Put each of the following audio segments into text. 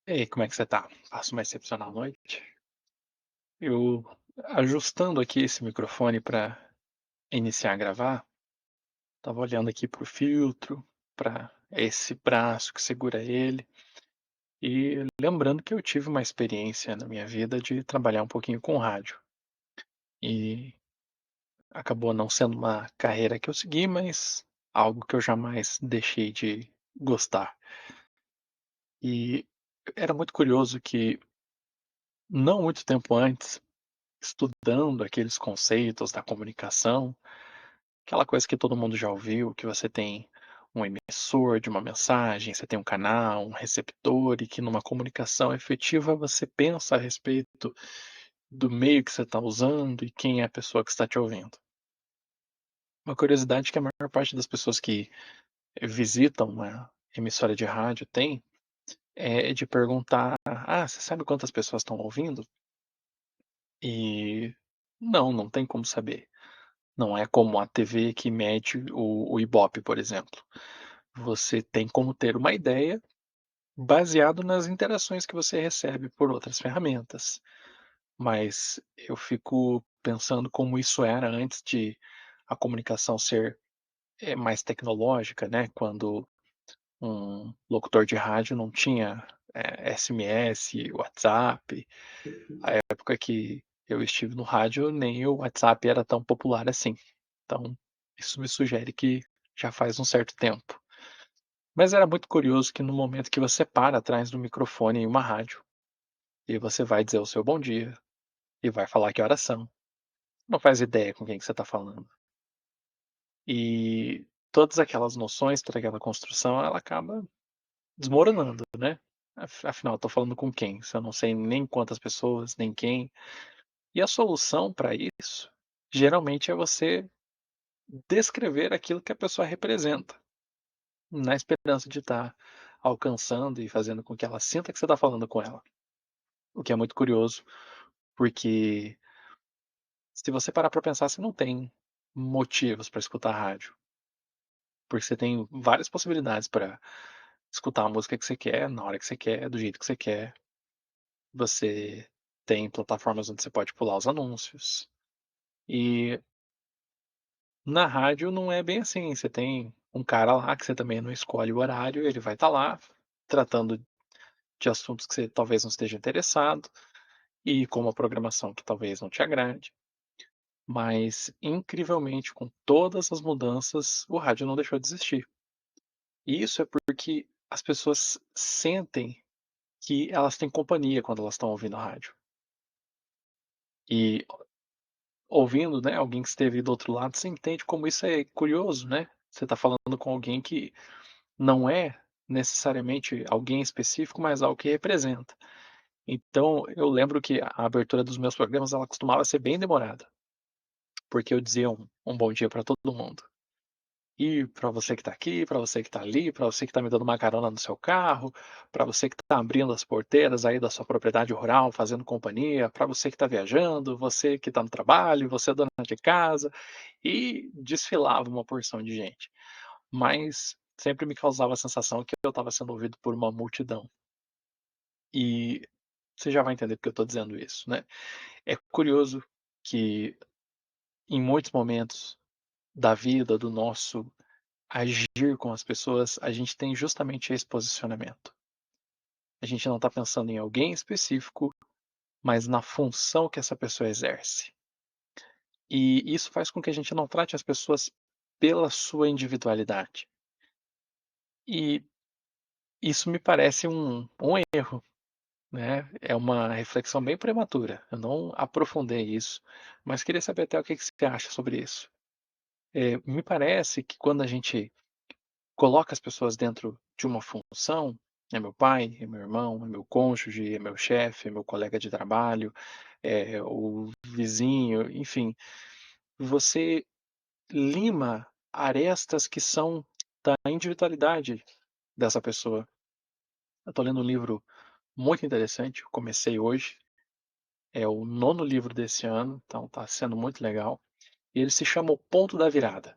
E aí, como é que você tá? Passa uma excepcional noite? Eu ajustando aqui esse microfone para iniciar a gravar, tava olhando aqui pro filtro, para esse braço que segura ele, e lembrando que eu tive uma experiência na minha vida de trabalhar um pouquinho com rádio. E acabou não sendo uma carreira que eu segui, mas algo que eu jamais deixei de gostar. E era muito curioso que não muito tempo antes, estudando aqueles conceitos da comunicação, aquela coisa que todo mundo já ouviu, que você tem um emissor de uma mensagem, você tem um canal, um receptor, e que numa comunicação efetiva você pensa a respeito do meio que você está usando e quem é a pessoa que está te ouvindo. Uma curiosidade que a maior parte das pessoas que visitam uma emissora de rádio tem é de perguntar: "Ah, você sabe quantas pessoas estão ouvindo?" E não tem como saber. Não é como a TV que mede o Ibope, por exemplo. Você tem como ter uma ideia baseado nas interações que você recebe por outras ferramentas. Mas eu fico pensando como isso era antes de a comunicação ser, mais tecnológica, né, quando um locutor de rádio não tinha, SMS, WhatsApp. A época que eu estive no rádio, nem o WhatsApp era tão popular assim. Então, isso me sugere que já faz um certo tempo. Mas era muito curioso que no momento que você para atrás do microfone em uma rádio, e você vai dizer o seu bom dia, e vai falar que horas são, não faz ideia com quem que você está falando. E todas aquelas noções, toda aquela construção, ela acaba desmoronando, né. Afinal, eu tô falando com quem? Se eu não sei nem quantas pessoas, nem quem. E a solução para isso, geralmente é você descrever aquilo que a pessoa representa, na esperança de estar alcançando e fazendo com que ela sinta que você está falando com ela. O que é muito curioso, porque se você parar para pensar, você não tem motivos para escutar rádio, porque você tem várias possibilidades para escutar a música que você quer, na hora que você quer, do jeito que você quer. Você tem plataformas onde você pode pular os anúncios. E na rádio não é bem assim, você tem um cara lá que você também não escolhe o horário, ele vai estar lá tratando de assuntos que você talvez não esteja interessado, e com uma programação que talvez não te agrade. Mas, incrivelmente, com todas as mudanças, o rádio não deixou de existir. E isso é porque as pessoas sentem que elas têm companhia quando elas estão ouvindo a rádio. E ouvindo, né, alguém que esteve do outro lado, você entende como isso é curioso, né. Você está falando com alguém que não é necessariamente alguém específico, mas algo que representa. Então, eu lembro que a abertura dos meus programas, ela costumava ser bem demorada, porque eu dizia um bom dia para todo mundo. E para você que está aqui, para você que está ali, para você que está me dando uma carona no seu carro, para você que está abrindo as porteiras aí da sua propriedade rural, fazendo companhia, para você que está viajando, você que está no trabalho, você dona de casa, e desfilava uma porção de gente. Mas sempre me causava a sensação que eu estava sendo ouvido por uma multidão. E você já vai entender porque eu estou dizendo isso, né. É curioso que em muitos momentos da vida, do nosso agir com as pessoas, a gente tem justamente esse posicionamento. A gente não está pensando em alguém específico, mas na função que essa pessoa exerce. E isso faz com que a gente não trate as pessoas pela sua individualidade. E isso me parece um erro, né? É uma reflexão bem prematura. Eu não aprofundei isso, mas queria saber até o que que você acha sobre isso. Me parece que quando a gente coloca as pessoas dentro de uma função, é meu pai, é meu irmão, é meu cônjuge, é meu chefe, é meu colega de trabalho, é o vizinho, enfim, você lima arestas que são da individualidade dessa pessoa. Eu estou lendo um livro muito interessante, eu comecei hoje, é o nono livro desse ano, então está sendo muito legal, e ele se chama O Ponto da Virada.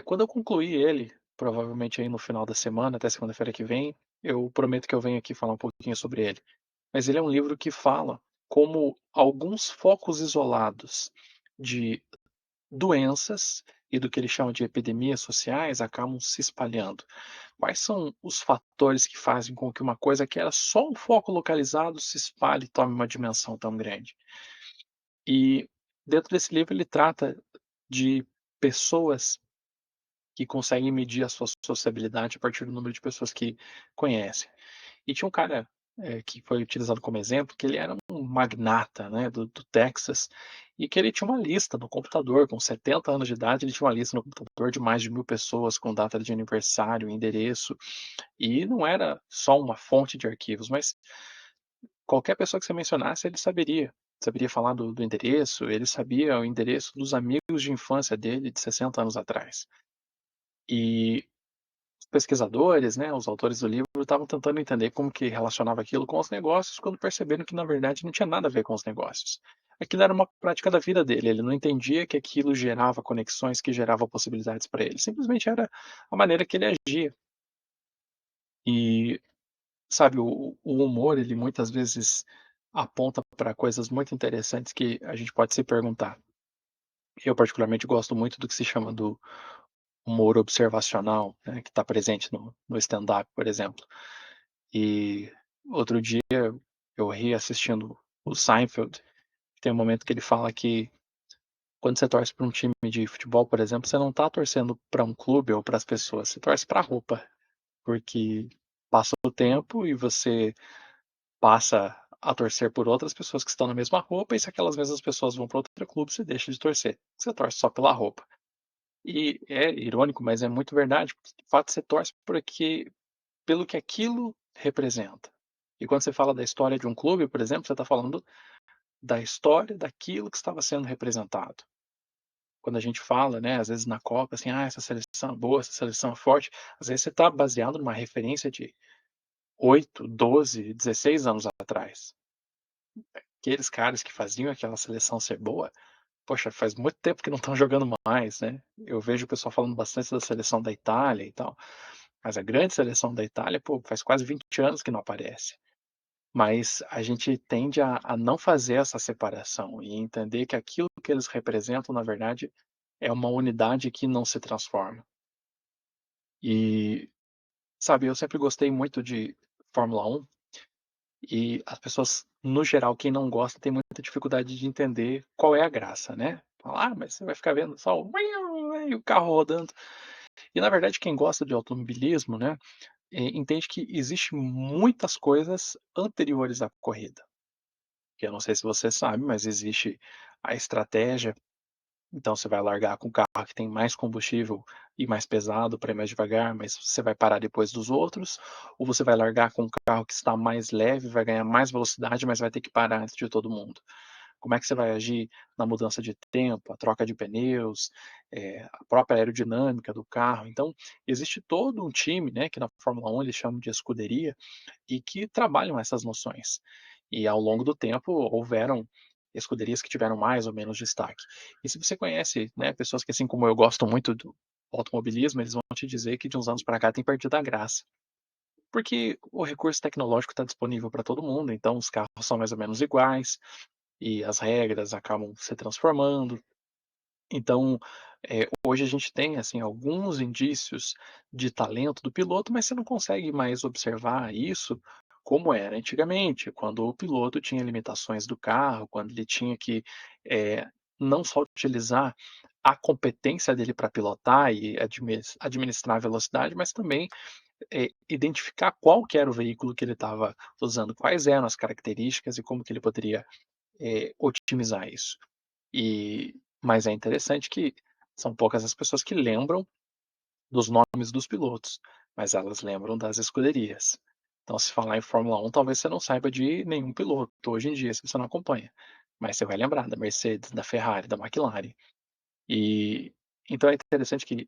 Quando eu concluir ele, provavelmente aí no final da semana, até segunda-feira que vem, eu prometo que eu venho aqui falar um pouquinho sobre ele. Mas ele é um livro que fala como alguns focos isolados de doenças e do que ele chama de epidemias sociais acabam se espalhando. Quais são os fatores que fazem com que uma coisa que era só um foco localizado se espalhe e tome uma dimensão tão grande? E dentro desse livro ele trata de pessoas que conseguem medir a sua sociabilidade a partir do número de pessoas que conhecem. E tinha um cara, que foi utilizado como exemplo, que ele era um magnata, né, do Texas, e que ele tinha uma lista no computador, com 70 anos de idade, ele tinha uma lista no computador de mais de 1000 pessoas com data de aniversário, endereço, e não era só uma fonte de arquivos, mas qualquer pessoa que você mencionasse, ele saberia. Saberia falar do endereço, ele sabia o endereço dos amigos de infância dele de 60 anos atrás. E os pesquisadores, né, os autores do livro, estavam tentando entender como que relacionava aquilo com os negócios, quando perceberam que na verdade não tinha nada a ver com os negócios. Aquilo era uma prática da vida dele, ele não entendia que aquilo gerava conexões, que gerava possibilidades para ele, simplesmente era a maneira que ele agia. E, sabe, o humor, ele muitas vezes aponta para coisas muito interessantes que a gente pode se perguntar. Eu particularmente gosto muito do que se chama do humor observacional, né, que está presente no stand-up, por exemplo. E outro dia eu ri assistindo o Seinfeld, tem um momento que ele fala que quando você torce para um time de futebol, por exemplo, você não está torcendo para um clube ou para as pessoas, você torce para a roupa, porque passa o tempo e você passa a torcer por outras pessoas que estão na mesma roupa, e se aquelas mesmas pessoas vão para outro clube, você deixa de torcer. Você torce só pela roupa. E é irônico, mas é muito verdade, porque de fato você torce pelo que aquilo representa. E quando você fala da história de um clube, por exemplo, você está falando da história daquilo que estava sendo representado. Quando a gente fala, né, às vezes na Copa, assim, essa seleção é boa, essa seleção é forte, às vezes você está baseado numa referência de 8, 12, 16 anos atrás. Aqueles caras que faziam aquela seleção ser boa, poxa, faz muito tempo que não estão jogando mais, né? Eu vejo o pessoal falando bastante da seleção da Itália e tal, mas a grande seleção da Itália, pô, faz quase 20 anos que não aparece. Mas a gente tende a não fazer essa separação e entender que aquilo que eles representam, na verdade, é uma unidade que não se transforma. E, sabe, eu sempre gostei muito de Fórmula 1 e as pessoas, no geral, quem não gosta tem muita dificuldade de entender qual é a graça, né? Fala: "Ah, mas você vai ficar vendo só o e o carro rodando". E na verdade quem gosta de automobilismo, né, entende que existe muitas coisas anteriores à corrida. Que eu não sei se você sabe, mas existe a estratégia, então você vai largar com o carro que tem mais combustível e mais pesado para ir mais devagar, mas você vai parar depois dos outros, ou você vai largar com um carro que está mais leve, vai ganhar mais velocidade, mas vai ter que parar antes de todo mundo. Como é que você vai agir na mudança de tempo, a troca de pneus, a própria aerodinâmica do carro. Então, existe todo um time, né, que na Fórmula 1 eles chamam de escuderia, e que trabalham essas noções. E ao longo do tempo houveram escuderias que tiveram mais ou menos destaque. E se você conhece, né, pessoas que assim como eu gostam muito do automobilismo, eles vão te dizer que de uns anos para cá tem perdido a graça. Porque o recurso tecnológico está disponível para todo mundo, então os carros são mais ou menos iguais e as regras acabam se transformando. Então, hoje a gente tem, assim, alguns indícios de talento do piloto, mas você não consegue mais observar isso como era antigamente, quando o piloto tinha limitações do carro, quando ele tinha que, eh, não só utilizar a competência dele para pilotar e administrar a velocidade, mas também, identificar qual que era o veículo que ele estava usando, quais eram as características e como que ele poderia, otimizar isso. E mas é interessante que são poucas as pessoas que lembram dos nomes dos pilotos, mas elas lembram das escuderias. Então, se falar em Fórmula 1, talvez você não saiba de nenhum piloto hoje em dia, se você não acompanha, mas você vai lembrar da Mercedes, da Ferrari, da McLaren. E então é interessante que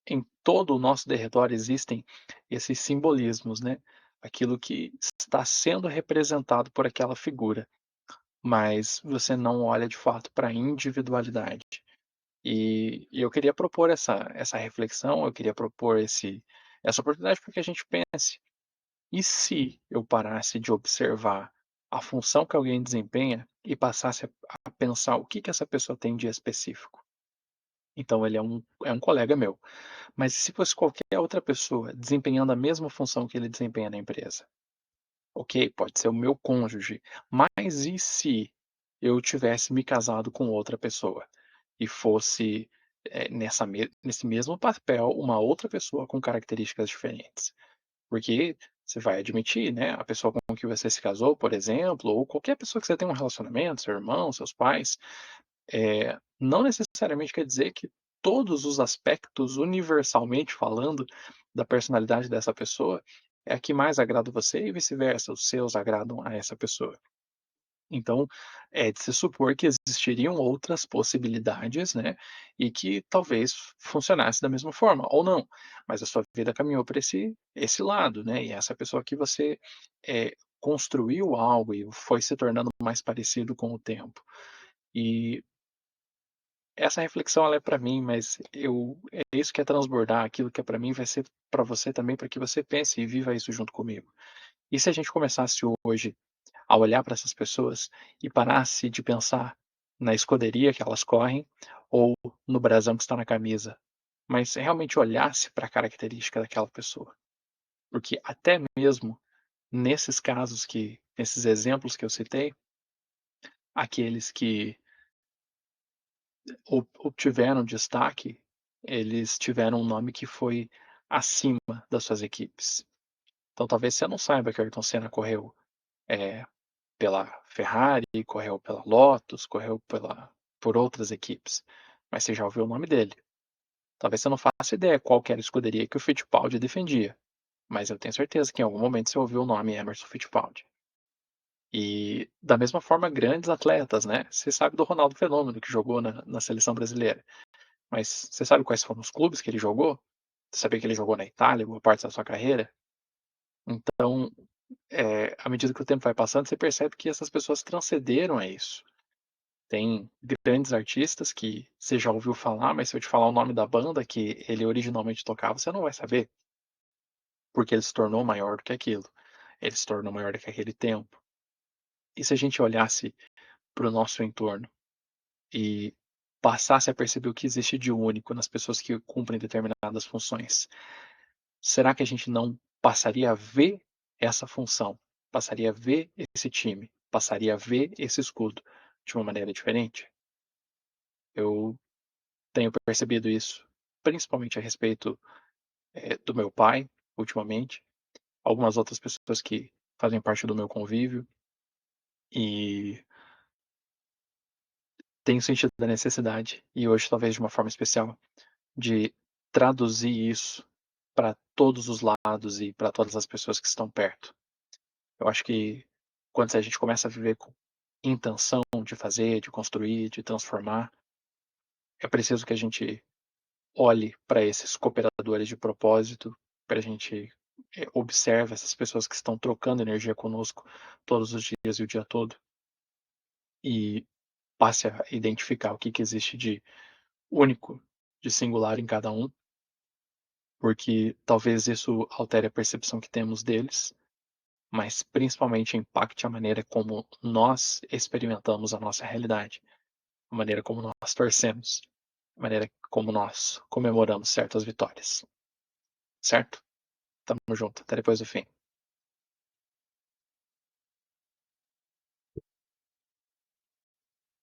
em todo o nosso derredor existem esses simbolismos, né? Aquilo que está sendo representado por aquela figura, mas você não olha de fato para a individualidade. E eu queria propor essa reflexão, eu queria propor essa oportunidade para que a gente pense. E se eu parasse de observar a função que alguém desempenha e passasse a pensar o que que essa pessoa tem de específico? Então ele é um colega meu, mas e se fosse qualquer outra pessoa desempenhando a mesma função que ele desempenha na empresa? Ok, pode ser o meu cônjuge, mas e se eu tivesse me casado com outra pessoa e fosse, nesse mesmo papel, uma outra pessoa com características diferentes? Porque você vai admitir, né, a pessoa com que você se casou, por exemplo, ou qualquer pessoa que você tem um relacionamento, seu irmão, seus pais, não necessariamente quer dizer que todos os aspectos, universalmente falando, da personalidade dessa pessoa é a que mais agrada você e vice-versa, os seus agradam a essa pessoa. Então, é de se supor que existiriam outras possibilidades, né, e que talvez funcionasse da mesma forma, ou não, mas a sua vida caminhou para esse lado, né, e essa pessoa que você, construiu algo e foi se tornando mais parecido com o tempo. E essa reflexão ela é para mim, mas é isso que é transbordar, aquilo que é para mim vai ser para você também, para que você pense e viva isso junto comigo. E se a gente começasse hoje a olhar para essas pessoas e parasse de pensar na escuderia que elas correm ou no brasão que está na camisa, mas realmente olhasse para a característica daquela pessoa. Porque até mesmo nesses exemplos que eu citei, aqueles que obtiveram destaque, eles tiveram um nome que foi acima das suas equipes. Então talvez você não saiba que o Ayrton Senna correu, eh, pela Ferrari, correu pela Lotus, correu por outras equipes, mas você já ouviu o nome dele. Talvez você não faça ideia qual que era a escuderia que o Fittipaldi defendia, mas eu tenho certeza que em algum momento você ouviu o nome Emerson Fittipaldi. E da mesma forma grandes atletas, né, você sabe do Ronaldo Fenômeno que jogou na seleção brasileira, mas você sabe quais foram os clubes que ele jogou? Você sabia que ele jogou na Itália boa parte da sua carreira? Então, à medida que o tempo vai passando, você percebe que essas pessoas transcenderam a isso. Tem grandes artistas que você já ouviu falar, mas se eu te falar o nome da banda que ele originalmente tocava, você não vai saber, porque ele se tornou maior do que aquilo. Ele se tornou maior do que aquele tempo. E se a gente olhasse para o nosso entorno e passasse a perceber o que existe de único nas pessoas que cumprem determinadas funções, será que a gente não passaria a ver essa função, passaria a ver esse time, passaria a ver esse escudo de uma maneira diferente? Eu tenho percebido isso, principalmente a respeito, do meu pai, ultimamente, algumas outras pessoas que fazem parte do meu convívio, e tenho sentido a necessidade, e hoje talvez de uma forma especial, de traduzir isso para todos os lados e para todas as pessoas que estão perto. Eu acho que quando a gente começa a viver com intenção de fazer, de construir, de transformar, é preciso que a gente olhe para esses cooperadores de propósito, para a gente observe essas pessoas que estão trocando energia conosco todos os dias e o dia todo e passe a identificar o que, que existe de único, de singular em cada um, porque talvez isso altere a percepção que temos deles, mas principalmente impacte a maneira como nós experimentamos a nossa realidade, a maneira como nós torcemos, a maneira como nós comemoramos certas vitórias, certo? Tamo junto, até depois do fim.